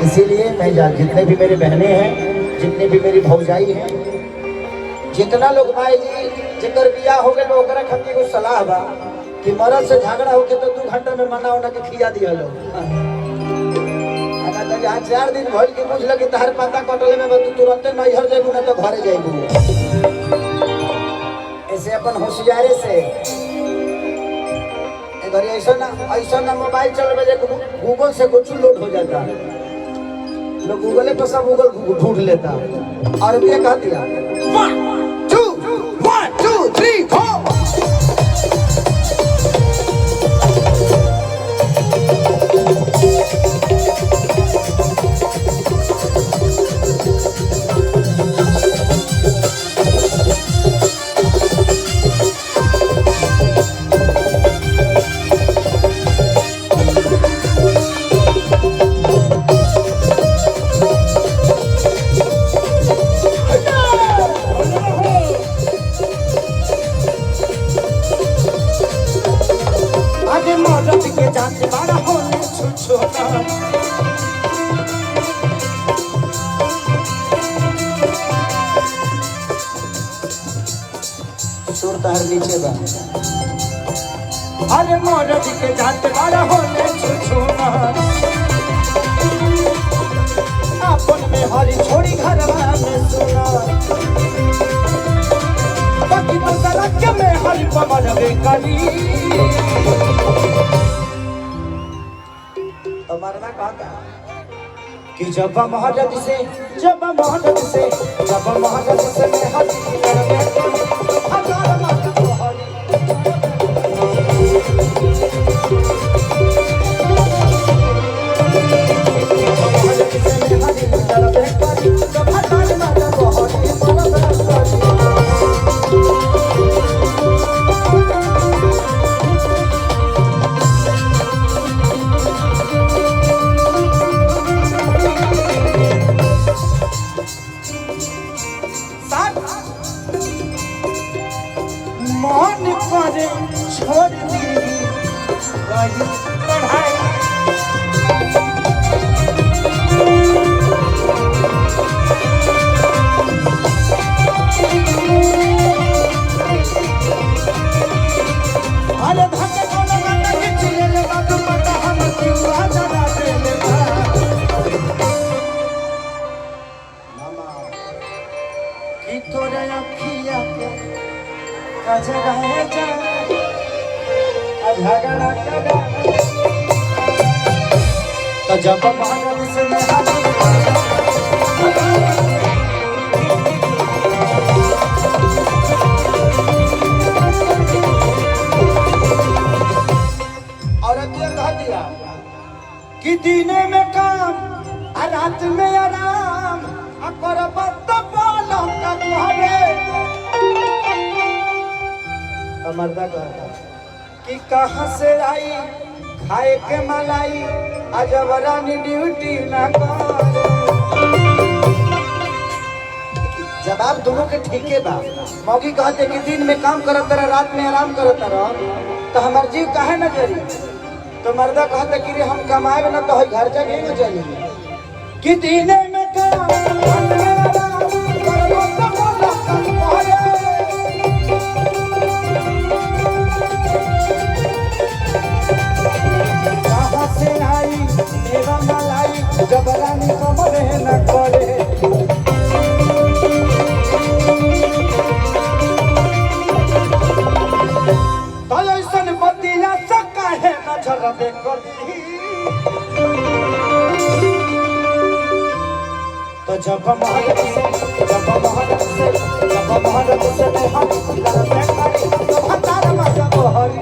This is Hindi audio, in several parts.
इसीलिए मैं जितने भी मेरे बहनें हैं, जितने भी मेरी भौजाई हैं, जितना लोग भाई जी जिकर बियाह हो गए ओकरा खातिर को सलाह बा कि मरद से झगड़ा होके तो 2 घंटा में मना होना के खिया दिया लो। अगर तो जहाँ 4 दिन भइल के पूछ लगे तहर पता कटले में तू तुरंत नैहर जेबू ना तो घरे जेबू। ऐसे अपन होशियारे से ऐसा ना मोबाइल चल बजे गूगल से कुछ लोड हो जाता, लोग गूगल पर सब गूगल ढूंढ लेता। और ये कह दिया 1 2 3 4 नीचे बा। अरे मरद के जात बड़ा होले छुछुना अपन में हरी छोड़ी घरवा में सुना बाकी तो सड़क में हरी पमर बेकरी मरना कहता कि जब महाराज से मैं हरी छोड़ दी पढ़ाई अरे धक्के कोनो गाना के चिले ले बात पता हम क्यों आ जाना दे मामा की तोरे अखिया के कजरा है जा झगड़ा करा तो जब महाराज से मैं औरत ये कह दिया कि दिने में काम और रात में आराम अकर बात बोलो का कहवे मर्दा कहता कि कहाँ से आई खाए के मलाई अजब रानी ड्यूटी ना कर। जवाब दोनों के ठीक है बा। मौगी कहते कि दिन में काम करत रह रात में आराम करत रह तो हमार जीव काहे न जरी। तो मर्दा कहते कि हम कमाए ना तो घर जगह न जाइए कि दिन में काम रात में आराम करबो तो बोला मेरा मलाई जबरानी कमरे न करे तो ऐसन बतिया सका है न झरबे करी तो जब महाराज से मैं हाथ लड़बे करी तो भतार मजा बहरी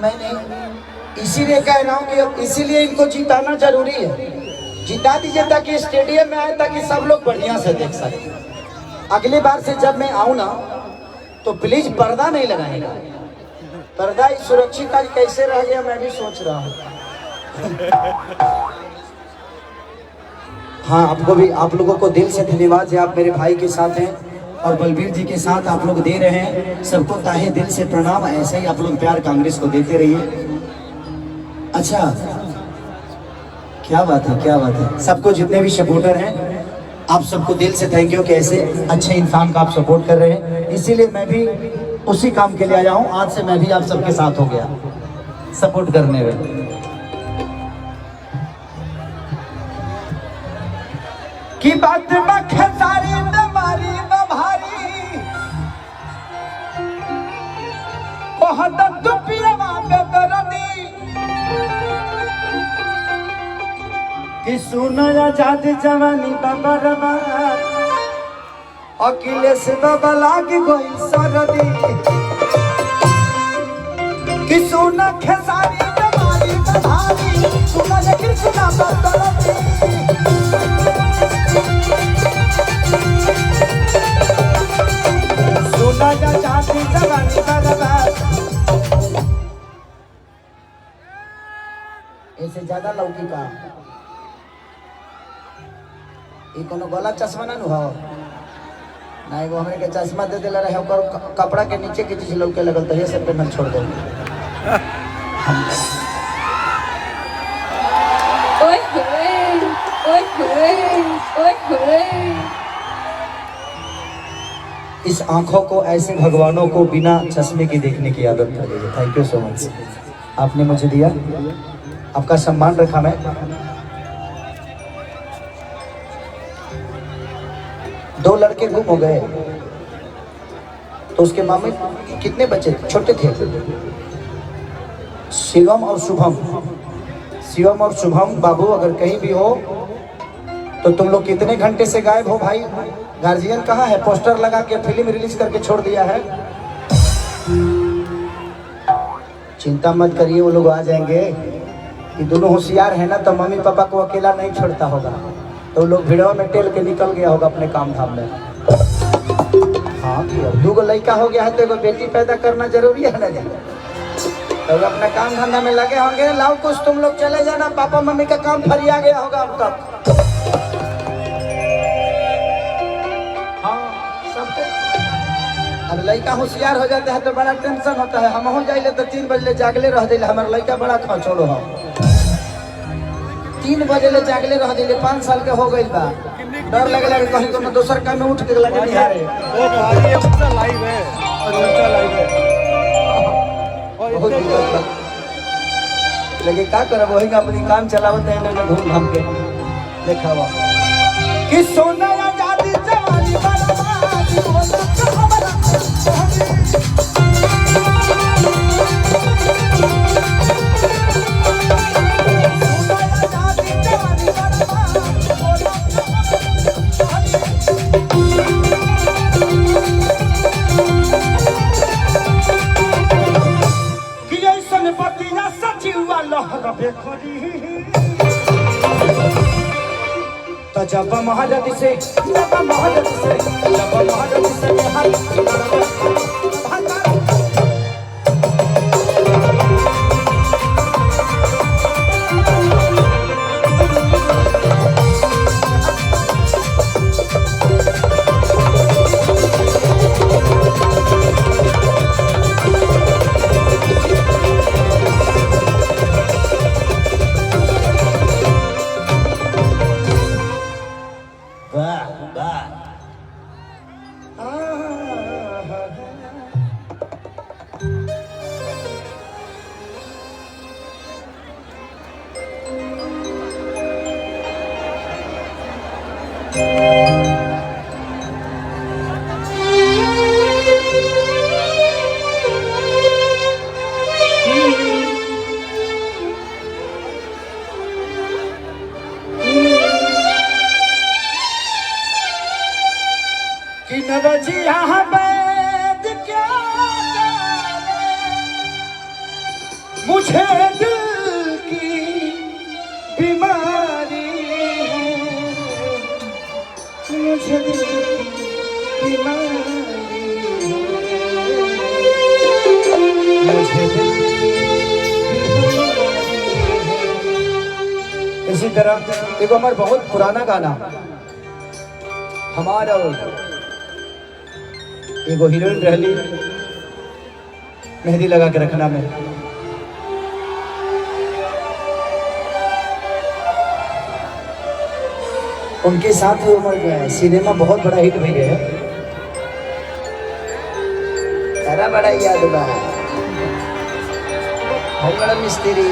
नहीं, इसीलिए कह रहा हूँ कि अब इसीलिए इनको जिताना जरूरी है। जिता दीजिए ताकि स्टेडियम में आए, ताकि सब लोग बढ़िया से देख सकें। अगली बार से जब मैं आऊँ ना तो प्लीज पर्दा नहीं लगाएगा। पर्दा सुरक्षित आज कैसे रह गया मैं भी सोच रहा हूँ। हाँ, आपको भी, आप लोगों को दिल से धन्यवाद है। आप मेरे भाई के साथ हैं और बलबीर जी के साथ आप लोग दे रहे हैं। सबको ताहे दिल से प्रणाम। ऐसे ही आप लोग प्यार कांग्रेस को देते रहिए। अच्छा, क्या बात है, क्या बात है। सबको जितने भी सपोर्टर हैं आप सबको दिल से थैंक यू कि ऐसे अच्छे इंसान का आप सपोर्ट कर रहे हैं। इसीलिए मैं भी उसी काम के लिए आया हूँ। आज से मैं भी आप सबके साथ हो गया सपोर्ट करने में। की बात खेसारी बीमारी भारी बहुत दुपियावा बेदरदी कि सुनो आजाद जवानी बाबा रबा अखिलेश बाबा लाग गई सरदी कि सुनो खेसारी बीमारी भारी सुनो कृष्णा बेदरदी सुनो आजाद जवानी बाबा। ऐसे ज्यादा लौकी का ये कोनो गलत चश्मा ना हो ना, एगो हमरे के चश्मा दे देला रहे ओकर कपड़ा के नीचे के चीज लौके लगल तो ये सब पे न छोड़ दो। ओए होए ओए होए ओए होए। इस आंखों को ऐसे भगवानों को बिना चश्मे के देखने की आदत पड़ गई है। थैंक यू सो मच, आपने मुझे दिया, आपका सम्मान रखा मैं। दो लड़के गुम हो गए तो उसके मामे कितने बच्चे छोटे थे, शिवम और शुभम। शिवम और शुभम बाबू अगर कहीं भी हो तो तुम लोग कितने घंटे से गायब हो भाई? गार्जियन कहाँ है? पोस्टर लगा के फिल्म रिलीज करके छोड़ दिया है। चिंता मत करिए, वो लोग आ जाएंगे। ये दोनों होशियार है ना तो मम्मी पापा को अकेला नहीं छोड़ता होगा, तो लोग भिड़वा में टेल के निकल गया होगा अपने काम धाम में। हाँ, दो गो लड़का हो गया है तो एगो बेटी पैदा करना जरूरी है ना जी। तो अपना काम धंधा में लगे होंगे। लाओ कुछ तुम लोग चले जाना, पापा मम्मी का काम फरिया गया होगा अब तक। हाँ, सब अब लड़का होशियार हो जाता है तो बड़ा टेंशन होता है। हम हो जाइले तो 3 बजे जागले रह जाइले। हमारे लड़का बड़ा खचोड़ो हो, 3 बजे ले जागले रह दिले। 5 साल के हो गई बा, डर लगला कि कहीं कोनो दोसर काम में उठ के लगे निहारे। वो भाई ये बच्चा लाइव है और बच्चा लाइव है और लेकिन क्या करब, वही अपनी काम चलावत है ना घूम घाम के देखावा कि सोना आजादी जवानी वाला तो जब महारत से मुझे दिल की बीमारी है, मुझे दिल की बीमारी है, मुझे दिल इसी तरह एक हमारा बहुत पुराना गाना हमारा एगो हीरोइन रहली मेहंदी लगा के रखना में उनके साथ उमर गया सिनेमा बहुत बड़ा हिट भी है सारा बड़ा याद बा बहुत बड़ा मिस्त्री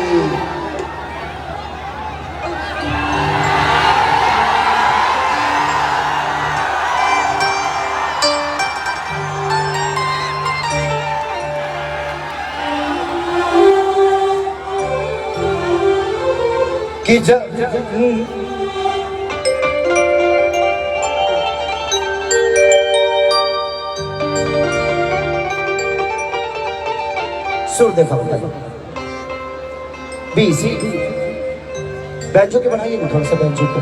कि सुर देखा बी सी बैंजो के बनाइए ना थोड़ा सा बैंजो को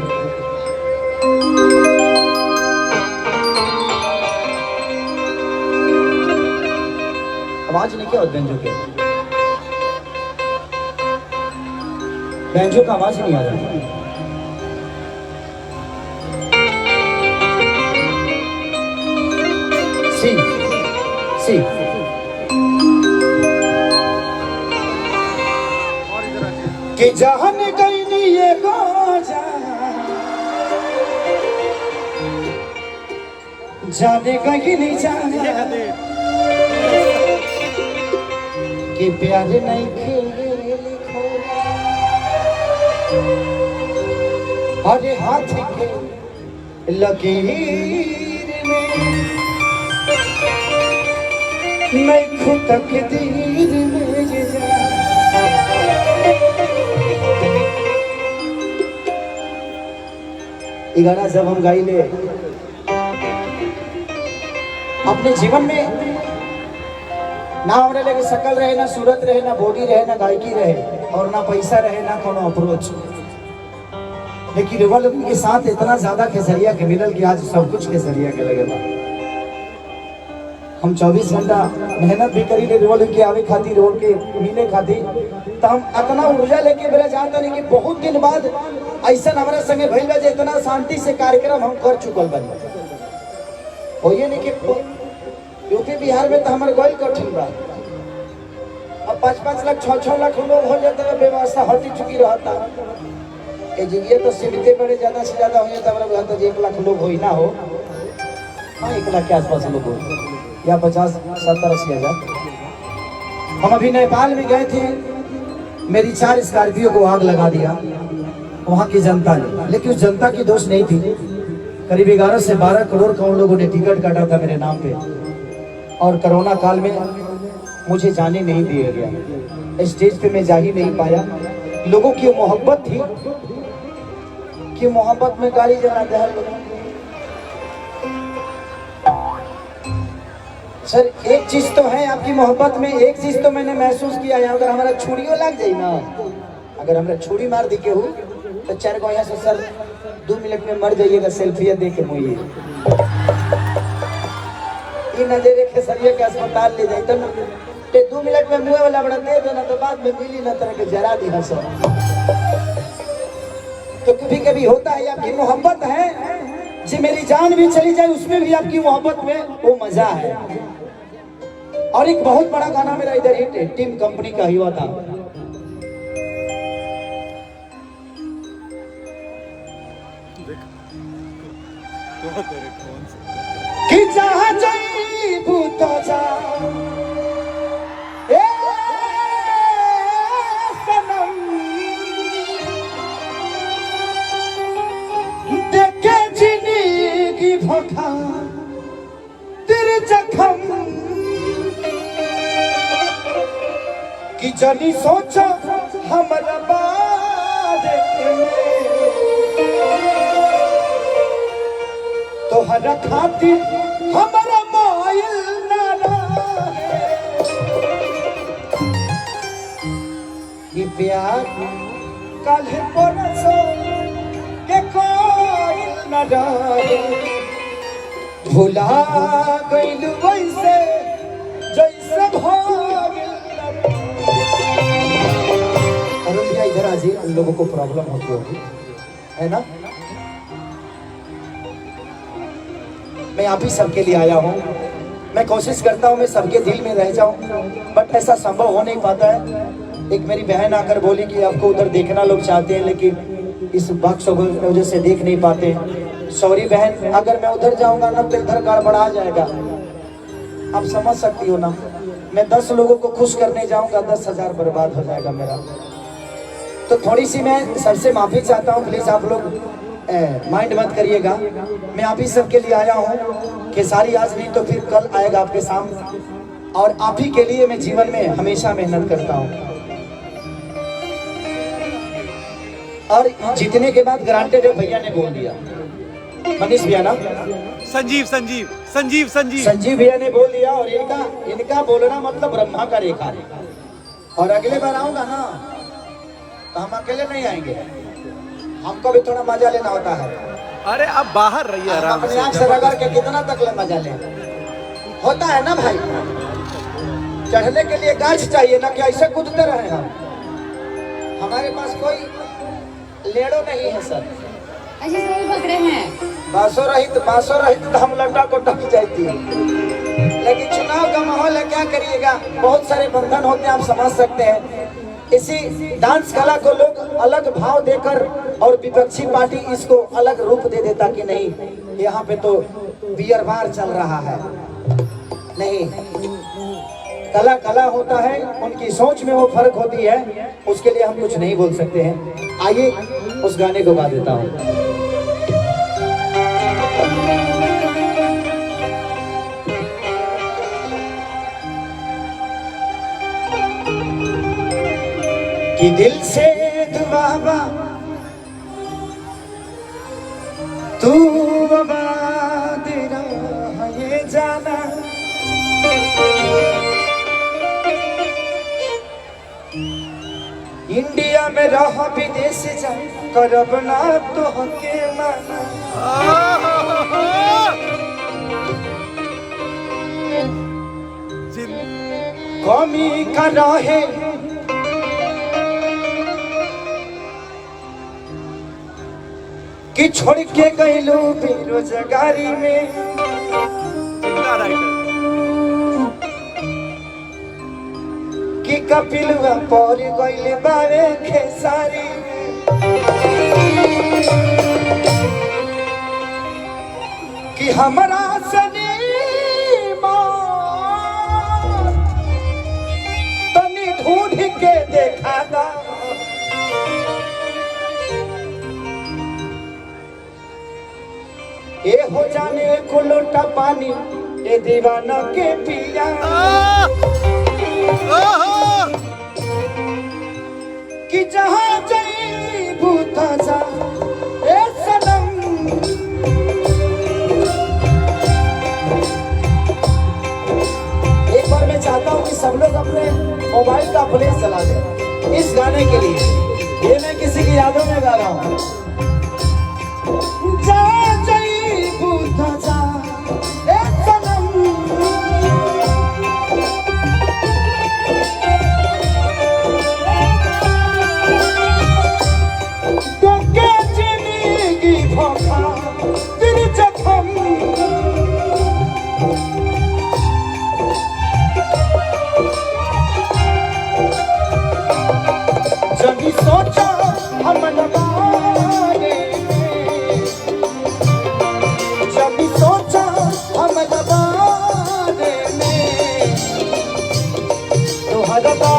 आवाज नहीं क्या होता बैंजो के बैंजो का आवाज नहीं आ रहा सी सी कि जहन गई नी ये गोजा जाने कहीं नहीं जाने कि प्यार नहीं खेले लिखो अरे हाथ के लकीर में मैं खुद तकदीर में जा ये गाना जब हम गाई ले अपने जीवन में ना हमारे लगे शकल रहे ना सूरत रहे ना बॉडी रहे ना गायकी रहे और ना पैसा रहे ना कोनो अप्रोच लेकिन रिवॉल्व के साथ इतना ज्यादा खेसरिया के मिलल कि आज सब कुछ खेसरिया के लगे बा हम 24 घंटा मेहनत भी करी ले रिवॉल्व के आवे खातिर रोड के मिले खातिर तो हम इतना ऊर्जा लेके मेरा जानता नहीं कि बहुत दिन बाद ऐसा हमारा संगे भइल बा जे इतना शांति से कार्यक्रम हम कर चुकल बानी हो ये नहीं कि यूपी बिहार में तो हमारे गोल कठिन बा अब 5-5 लाख 6-6 लाख लोग हो जाते हैं व्यवस्था हटी चुकी रहता ये जगह तो सीमित बड़े ज्यादा से ज्यादा हो जाता हमारे तो 1 लाख लोग हो ही ना हो हाँ 1 लाख के आसपास लोग हो या 50-70-80 हजार हम अभी नेपाल में गए थे मेरी 4 स्कॉर्पियो को आग लगा दिया वहाँ की जनता ने लेकिन उस जनता की दोष नहीं थी करीब 11 से 12 करोड़ का उन लोगों ने टिकट काटा था मेरे नाम पे और कोरोना काल में मुझे जाने नहीं दिया गया स्टेज पे मैं जा ही नहीं पाया लोगों की मोहब्बत थी कि मोहब्बत में गाड़ी जला दहल सर एक चीज तो है आपकी मोहब्बत में एक चीज तो मैंने महसूस किया है अगर हमारा छुड़ियों लग जाए ना अगर हमारा छुड़ी मार दी के हो तो 4 को यहाँ से सर 2 मिनट में मर जाइएगा सेल्फिया दे के मुझे नजरे खेसरिया के अस्पताल ले जाए तो 2 मिनट में मुँह वाला बड़ा दे दो ना तो बाद में मिली ना तरह के जरा दी सर तो कभी कभी होता है आपकी मोहब्बत है जी मेरी जान भी चली जाए उसमें भी आपकी मोहब्बत में वो मजा है और एक बहुत बड़ा गाना मेरा इधर हिट है टीम कंपनी का हुआ था कि जहाँ जाइबू तो जा ए सनम देखे जिंदगी भोखा तेरे जख्म कि जनी सोचा हमारा बारे तो हर खातिर हमारा मोइल ना रहे प्यार कल परसों के कोई न रहे भुला गइल वैसे जैसे भागिल अरुण भैया इधर आ जाइए, उन लोगों को प्रॉब्लम होती होगी है ना। मैं आप ही सबके लिए आया हूँ, मैं कोशिश करता हूँ मैं सबके दिल में रह जाऊँ, बट ऐसा संभव हो नहीं पाता है। एक मेरी बहन आकर बोली कि आपको उधर देखना लोग चाहते हैं लेकिन इस बक्स की वजह से देख नहीं पाते। सॉरी बहन, अगर मैं उधर जाऊंगा ना तो इधर गड़बड़ा जाएगा, आप समझ सकती हो ना। मैं 10 लोगों को खुश करने जाऊंगा, 10,000 बर्बाद हो जाएगा मेरा। तो थोड़ी सी मैं सबसे माफी चाहता हूँ, प्लीज आप लोग माइंड मत करिएगा। मैं आप ही सबके लिए आया हूँ कि सारी आज नहीं तो फिर कल आएगा आपके सामने, और आप ही के लिए मैं जीवन में हमेशा मेहनत करता हूँ। और जीतने के बाद ग्रांटेड है, भैया ने बोल दिया, मनीष भैया ना, संजीव संजीव संजीव संजीव संजीव भैया ने बोल दिया। और इनका बोलना मतलब ब्रह्मा का रेखा। और अगले बार आऊंगा ना तो हम अकेले नहीं आएंगे, हमको भी थोड़ा मजा लेना होता है। अरे अब बाहर रहिए आराम अपने आप से रगड़ के कितना तक ले मजा ले होता है ना भाई। चढ़ने के लिए गाछ चाहिए ना कि ऐसे कूदते रहे हम। हमारे पास कोई लेड़ो नहीं है सर। अच्छा सर पकड़े हैं बासो रहित तो हम लड्डा को टक जाती है। लेकिन चुनाव का माहौल है, क्या करिएगा, बहुत सारे बंधन होते हैं, आप समझ सकते हैं। इसी डांस कला को लोग अलग भाव देकर और विपक्षी पार्टी इसको अलग रूप दे देता कि नहीं यहाँ पे तो बियर बार चल रहा है। नहीं, कला कला होता है, उनकी सोच में वो फर्क होती है, उसके लिए हम कुछ नहीं बोल सकते हैं। आइए उस गाने को गा देता हूँ। कि दिल से दुआ तू आबाद रहा ये जाना, इंडिया में रह विदेश जा करब ना तो हके माना। कमी का रहे कि छोड़ के गइलो बेरोजगारी में, कि कपिलवा पर गइले बारे खेसारी में, कि हमरा सनी तनी ढूंढ के देखा दा। ए हो जाने को लोटा पानी ए दीवाना के पिया, कि जहाँ जाइबू जा ए सनम। एक बार मैं चाहता हूँ कि सब लोग अपने मोबाइल का प्ले चला दें इस गाने के लिए। ये मैं किसी की यादों में गा रहा हूँ। सोचा हम नवारे में, जब सोचा हम नवारे में, तो हरदा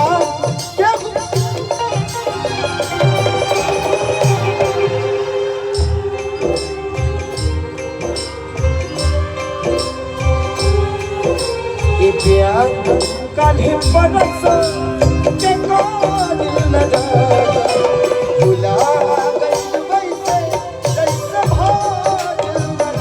ये प्यार कल ही बरस के कोल लगा भुला गई वैसे जैसे भाग लगा।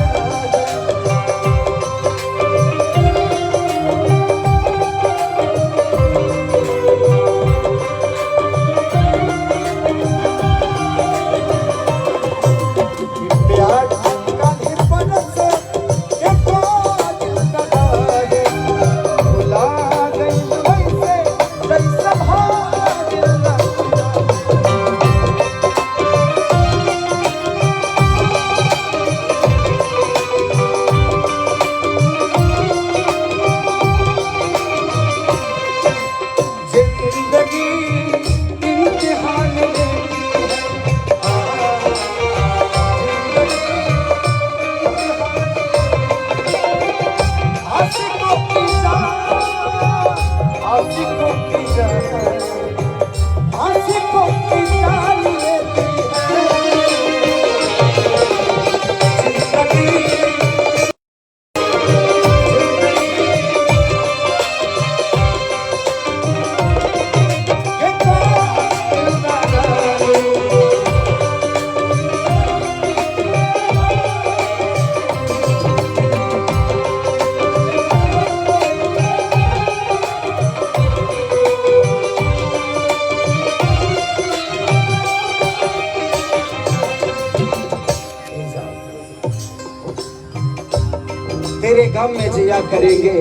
आशिकों की जान, आशिकों की जान, आशिकों की जान लेती है जिंदगी। ये कौन दिलदार तेरे गम में जिया करेंगे,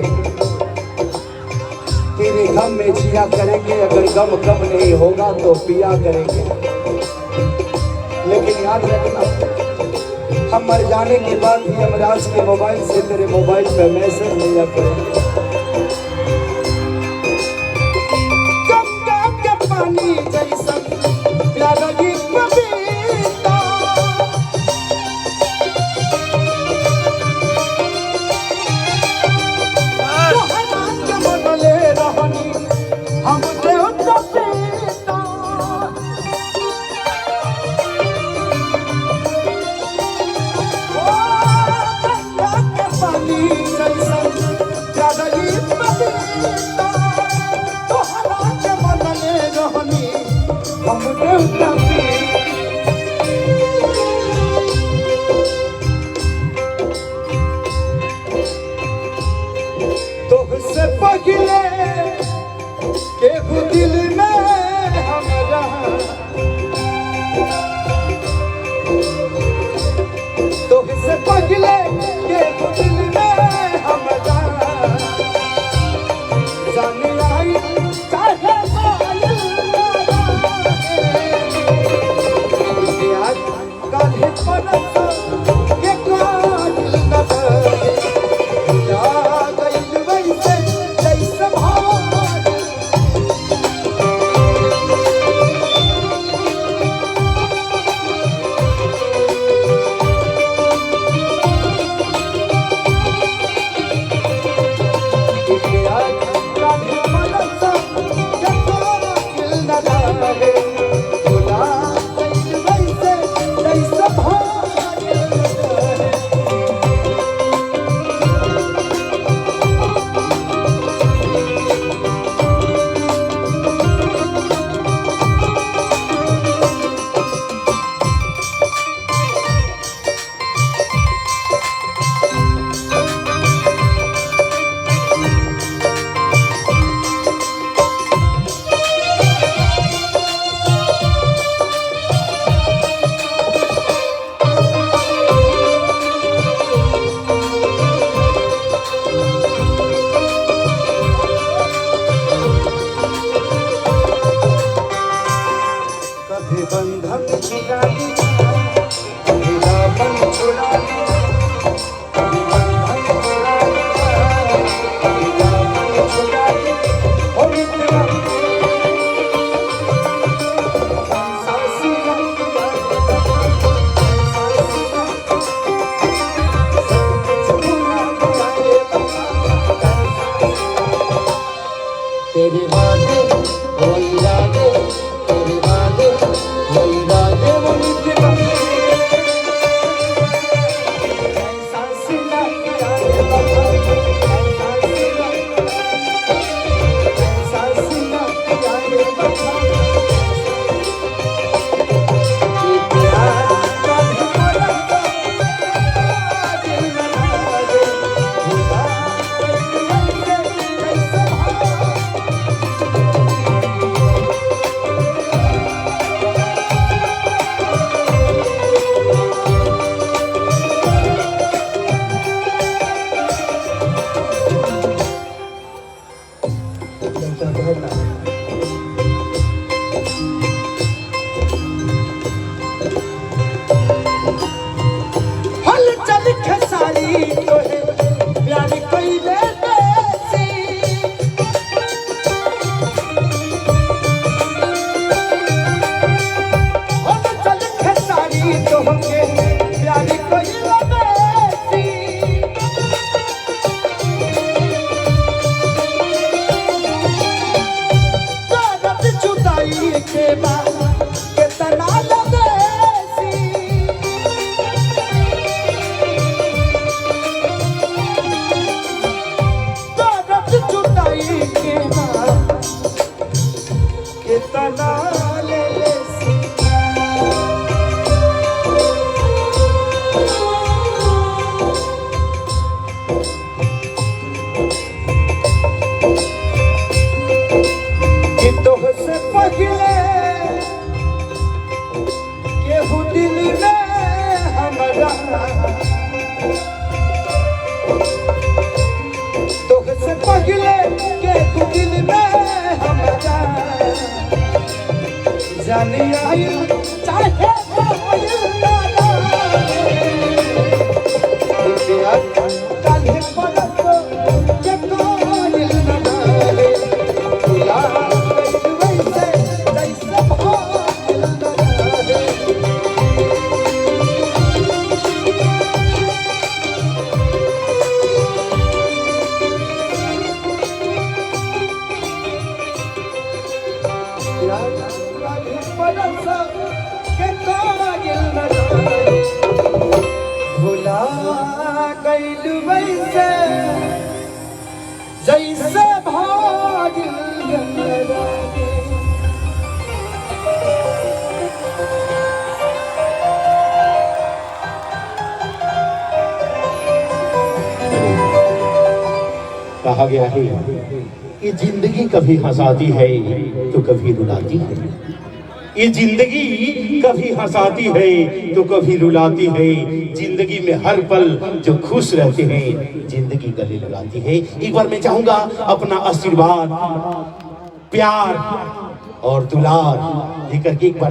तेरे गम में जिया करेंगे, अगर गम कम नहीं होगा तो पिया करेंगे। लेकिन याद रखना, हम मर जाने के बाद भी यमराज के मोबाइल से तेरे मोबाइल पे मैसेज लिया करेंगे। गंगा के पानी जैसा प्यारा ही कविता, तुझसे पगले के दिल में हमरा, तुझसे पगले के दिल में हमरा, जाने आई चाहे आज काहे परस के काल नजर, या गइल वैसे जैसे जाने आयु चाहे आयु दादा दिया काल्हे परत के कोयल न डाले भुला गइल वैसे जैसे भइल न डाले भुला गइल वैसे जैसे भागिल कहा गया है कि जिंदगी कभी हंसाती है तो कभी रुलाती है। ये जिंदगी कभी हंसाती है तो कभी रुलाती है। जिंदगी में हर पल जो खुश रहते हैं जिंदगी गले लगाती है। एक बार मैं चाहूंगा अपना आशीर्वाद, प्यार और दुलार लेकर के एक बार